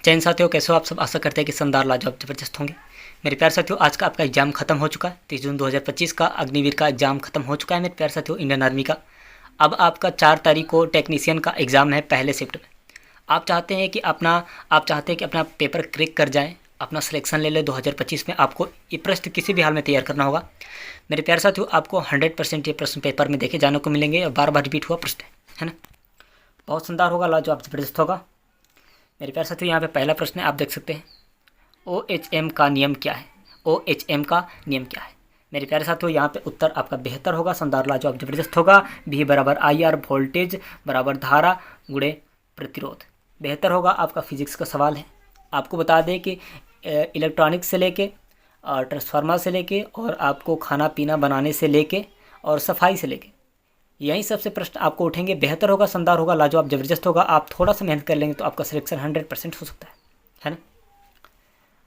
जैन साथियों, कैसे हो आप सब। आशा करते हैं कि शानदार लाजवाब जबरदस्त होंगे। मेरे प्यारे साथियों, आज का आपका एग्जाम खत्म हो चुका है। 30 जून 2025 का अग्निवीर का एग्जाम खत्म हो चुका है मेरे प्यारे साथियों, इंडियन आर्मी का। अब आपका 4 तारीख को टेक्नीशियन का एग्ज़ाम है, पहले शिफ्ट में। आप चाहते हैं कि अपना पेपर क्रैक कर जाएं, अपना सिलेक्शन ले ले 2025 में। आपको ये प्रश्न किसी भी हाल में तैयार करना होगा मेरे प्यारे साथियों। आपको 100% ये प्रश्न पेपर में देखे जाने को मिलेंगे और बार बार रिपीट हुआ प्रश्न है ना। बहुत शानदार होगा, लाजवाब जबरदस्त होगा मेरे प्यारे साथियों। यहाँ पे पहला प्रश्न है, आप देख सकते हैं, OHM का नियम क्या है। OHM का नियम क्या है मेरे प्यारे साथियों। यहाँ पे उत्तर आपका बेहतर होगा, शानदार लाजवाब जबरदस्त होगा। V बराबर IR, वोल्टेज बराबर धारा गुणे प्रतिरोध। बेहतर होगा, आपका फिजिक्स का सवाल है। आपको बता दें कि इलेक्ट्रॉनिक्स से लेके और ट्रांसफार्मर से लेके और आपको खाना पीना बनाने से लेके और सफाई से लेके यही सबसे प्रश्न आपको उठेंगे। बेहतर होगा, शानदार होगा, लाजवाब जबरदस्त होगा। आप थोड़ा सा मेहनत कर लेंगे तो आपका सिलेक्शन 100% हो सकता है ना।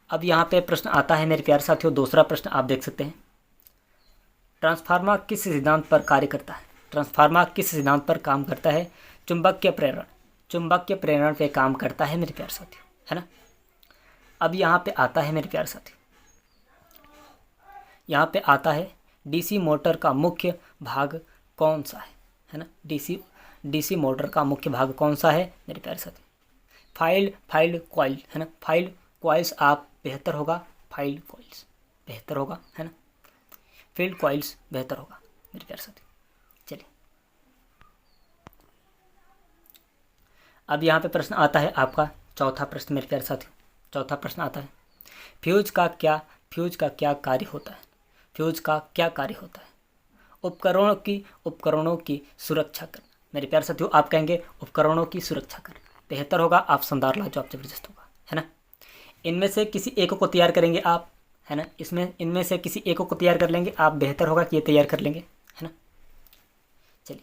अब यहाँ पे प्रश्न आता है मेरे प्यारे साथियों, दूसरा प्रश्न आप देख सकते हैं, ट्रांसफार्मर किस सिद्धांत पर कार्य करता है। ट्रांसफार्मर किस सिद्धांत पर काम करता है। चुंबकीय प्रेरण, चुंबकीय प्रेरण पे काम करता है मेरे प्यारे साथियों, है ना। अब यहाँ पे आता है मेरे प्यारे साथियों, यहाँ पे आता है डीसी मोटर का मुख्य भाग कौन सा है ना। डीसी मोटर का मुख्य भाग कौन सा है मेरे प्यारे साथी। फाइल्ड कॉइल है ना, फाइल्ड कॉइल्स आप बेहतर होगा, फाइल्ड कॉइल्स बेहतर होगा, है ना। फील्ड कॉइल्स बेहतर होगा मेरे प्यारे साथी। चलिए अब यहाँ पे प्रश्न आता है आपका चौथा प्रश्न मेरे प्यारे साथी। चौथा प्रश्न आता है, फ्यूज का क्या कार्य होता है। फ्यूज का क्या कार्य होता है। उपकरणों की सुरक्षा करना मेरे प्यारे साथियों। आप कहेंगे उपकरणों की सुरक्षा करना बेहतर होगा, आप शानदार लाजवाब जबरदस्त होगा, है ना। इनमें से किसी एक को तैयार करेंगे आप, है ना। इनमें से किसी एक को तैयार कर लेंगे आप, बेहतर होगा कि ये तैयार कर लेंगे, है ना। चलिए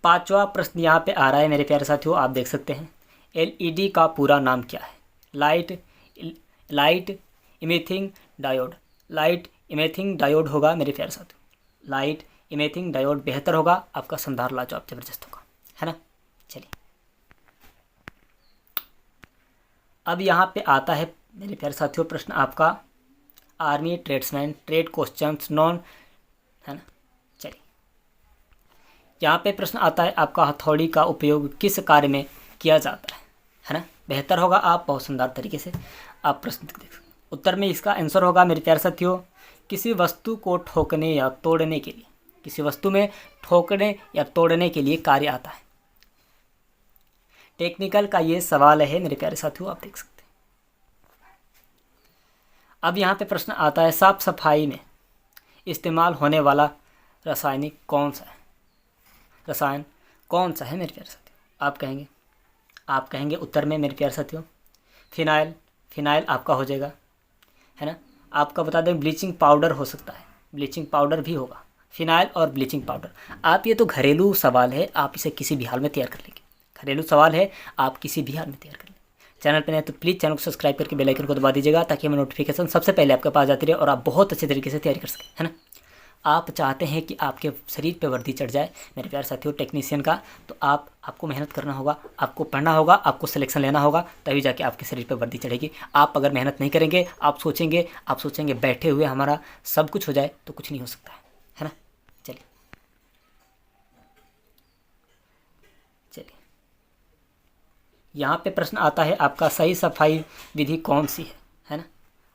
पांचवा प्रश्न यहाँ पे आ रहा है मेरे प्यारे साथियों, आप देख सकते हैं, LED का पूरा नाम क्या है। लाइट इमेथिंग डायोड, लाइट इमेथिंग डायोड होगा मेरे प्यारे साथियों। लाइट इमेथिंग डायोड बेहतर होगा, आपका शानदार लाजवाब जबरदस्त होगा, है ना। चलिए अब यहाँ पे आता है मेरे प्यारे साथियों प्रश्न आपका army tradesman trade questions non, है ना। चलिए यहाँ पे प्रश्न आता है आपका हथौड़ी का उपयोग किस कार्य में किया जाता है ना। बेहतर होगा, आप बहुत शानदार तरीके से आप प्रश्न देख। उत्तर में इसका आंसर होगा मेरे प्यारे साथियों, किसी वस्तु को ठोकने या तोड़ने के लिए, किसी वस्तु में ठोकने या तोड़ने के लिए कार्य आता है। टेक्निकल का ये सवाल है मेरे प्यारे साथियों, आप देख सकते हैं। अब यहाँ पे प्रश्न आता है, साफ सफाई में इस्तेमाल होने वाला रसायन कौन सा है मेरे प्यारे साथियों। आप कहेंगे उत्तर में मेरे प्यारे साथियों फिनाइल आपका हो जाएगा, है ना। आपका बता दें ब्लीचिंग पाउडर हो सकता है, ब्लीचिंग पाउडर भी होगा, फिनाइल और ब्लीचिंग पाउडर। आप ये तो घरेलू सवाल है, आप इसे किसी भी हाल में तैयार कर लेंगे। घरेलू सवाल है, आप किसी भी हाल में तैयार कर लेंगे। चैनल पर नहीं तो प्लीज़ चैनल को सब्सक्राइब करके बेल आइकन को दबा दीजिएगा, ताकि हमें नोटिफिकेशन सबसे पहले आपके पास जाती रहे और आप बहुत अच्छे तरीके से तैयारी कर सकें, है ना। आप चाहते हैं कि आपके शरीर पे वर्दी चढ़ जाए मेरे प्यारे साथियों टेक्नीशियन का, तो आपको मेहनत करना होगा, आपको पढ़ना होगा, आपको सिलेक्शन लेना होगा, तभी जाके आपके शरीर पे वर्दी चढ़ेगी। आप अगर मेहनत नहीं करेंगे, आप सोचेंगे बैठे हुए हमारा सब कुछ हो जाए, तो कुछ नहीं हो सकता है ना। चलिए यहाँ पे प्रश्न आता है आपका सही सफाई विधि कौन सी है ना।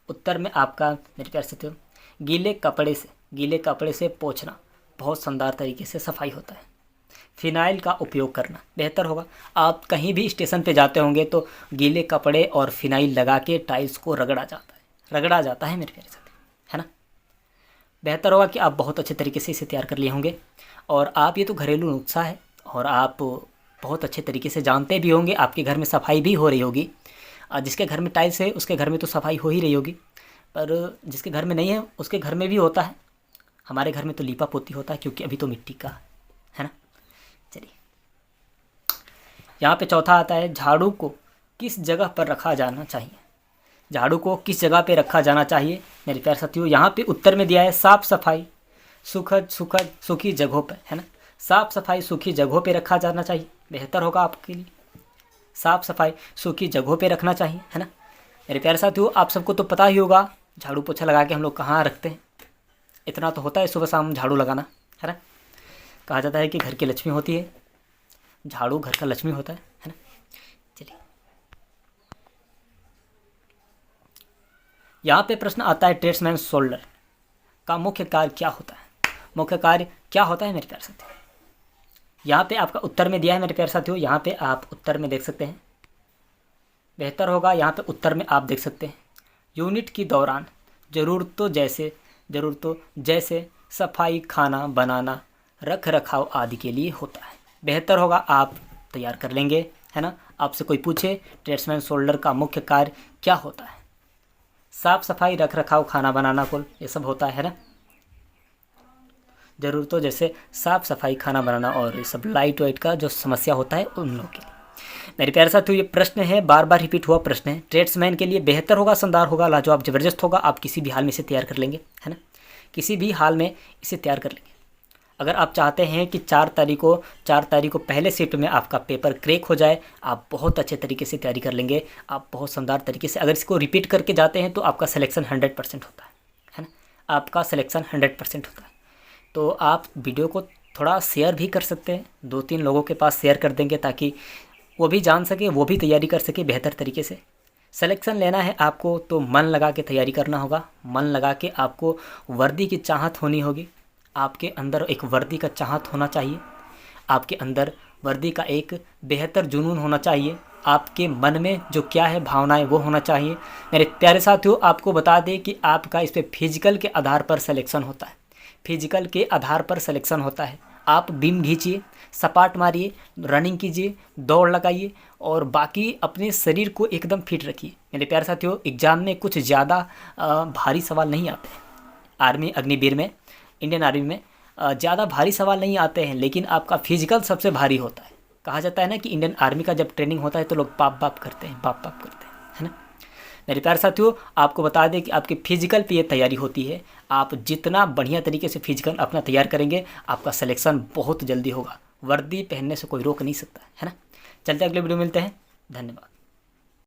उत्तर में आपका मेरे प्यारे साथियों गीले कपड़े से पोंछना बहुत शानदार तरीके से सफाई होता है। फिनाइल का उपयोग करना बेहतर होगा। आप कहीं भी स्टेशन पे जाते होंगे तो गीले कपड़े और फिनाइल लगा के टाइल्स को रगड़ा जाता है मेरे प्यारे साथी, है ना। बेहतर होगा कि आप बहुत अच्छे तरीके से इसे तैयार कर लिए होंगे, और आप ये तो घरेलू नुस्खा है और आप बहुत अच्छे तरीके से जानते भी होंगे। आपके घर में सफाई भी हो रही होगी, जिसके घर में टाइल्स है उसके घर में तो सफाई हो ही रही होगी, पर जिसके घर में नहीं है उसके घर में भी होता है। हमारे घर में तो लीपा पोती होता है, क्योंकि अभी तो मिट्टी का है ना। चलिए यहाँ पे चौथा आता है, झाड़ू को किस जगह पर रखा जाना चाहिए। झाड़ू को किस जगह पे रखा जाना चाहिए मेरे प्यारे साथियों। यहाँ पे उत्तर में दिया है साफ सफाई सूखी जगहों पर, है ना। साफ सफाई सूखी जगहों पे रखा जाना चाहिए, बेहतर होगा आपके लिए, साफ़ सफाई सूखी जगहों पे रखना चाहिए, है ना। मेरे प्यारे साथियों, आप सबको तो पता ही होगा झाड़ू पोछा लगा के हम लोग कहाँ रखते हैं। इतना तो होता है सुबह शाम झाड़ू लगाना, है ना। कहा जाता है कि घर की लक्ष्मी होती है, झाड़ू घर का लक्ष्मी होता है ना। चलिए, यहाँ पे प्रश्न आता है ट्रेड्समैन शोल्डर का मुख्य कार्य क्या होता है। मुख्य कार्य क्या होता है मेरे प्यारे साथियों, यहाँ पे आपका उत्तर में दिया है मेरे प्यारे साथियों। यहाँ पे आप उत्तर में देख सकते हैं, बेहतर होगा यहाँ पे उत्तर में आप देख सकते हैं। यूनिट के दौरान ज़रूरतों जैसे सफाई, खाना बनाना, रख रखाव आदि के लिए होता है। बेहतर होगा आप तैयार कर लेंगे, है ना। आपसे कोई पूछे ट्रेड्समैन शोल्डर का मुख्य कार्य क्या होता है, साफ सफाई, रख रखाव, खाना बनाना, कुल ये सब होता है ना। ज़रूरतों जैसे साफ़ सफाई, खाना बनाना और ये सब लाइट वाइट का जो समस्या होता है उन लोगों के लिए। मेरे प्यारे साथियों, ये प्रश्न है, बार बार रिपीट हुआ प्रश्न है। ट्रेड्समैन के लिए बेहतर होगा, शानदार होगा, लाजवाब, ज़बरदस्त होगा, आप किसी भी हाल में इसे तैयार कर लेंगे, है ना। किसी भी हाल में इसे तैयार कर लेंगे। अगर आप चाहते हैं कि 4 तारीख को पहले शिफ्ट में आपका पेपर क्रैक हो जाए, आप बहुत अच्छे तरीके से तैयारी कर लेंगे, आप बहुत शानदार तरीके से अगर इसको रिपीट करके जाते हैं तो आपका सिलेक्शन 100% होता है ना। आपका सिलेक्शन 100% होता है। तो आप वीडियो को थोड़ा शेयर भी कर सकते हैं, 2-3 लोगों के पास शेयर कर देंगे ताकि वो भी जान सके, वो भी तैयारी कर सके बेहतर तरीके से। सिलेक्शन लेना है आपको तो मन लगा के तैयारी करना होगा, मन लगा के आपको वर्दी की चाहत होनी होगी। आपके अंदर एक वर्दी का चाहत होना चाहिए, आपके अंदर वर्दी का एक बेहतर जुनून होना चाहिए, आपके मन में जो क्या है भावनाएं वो होना चाहिए। मेरे प्यारे साथियों, आपको बता दें कि आपका इस पर फिजिकल के आधार पर सिलेक्शन होता है, फिजिकल के आधार पर सिलेक्शन होता है। आप बीम खींचिए, सपाट मारिए, रनिंग कीजिए, दौड़ लगाइए और बाकी अपने शरीर को एकदम फिट रखिए। मेरे प्यारे साथियों, एग्ज़ाम में कुछ ज़्यादा भारी सवाल नहीं आते हैं। आर्मी अग्निवीर में, इंडियन आर्मी में ज़्यादा भारी सवाल नहीं आते हैं, लेकिन आपका फिजिकल सबसे भारी होता है। कहा जाता है ना कि इंडियन आर्मी का जब ट्रेनिंग होता है तो लोग बाप बाप करते हैं, है ना। मेरे प्यारे साथियों, आपको बता दें कि आपकी फ़िज़िकल पे ये तैयारी होती है। आप जितना बढ़िया तरीके से फ़िज़िकल अपना तैयार करेंगे, आपका सिलेक्शन बहुत जल्दी होगा। वर्दी पहनने से कोई रोक नहीं सकता, है ना। चलते अगले वीडियो मिलते हैं, धन्यवाद।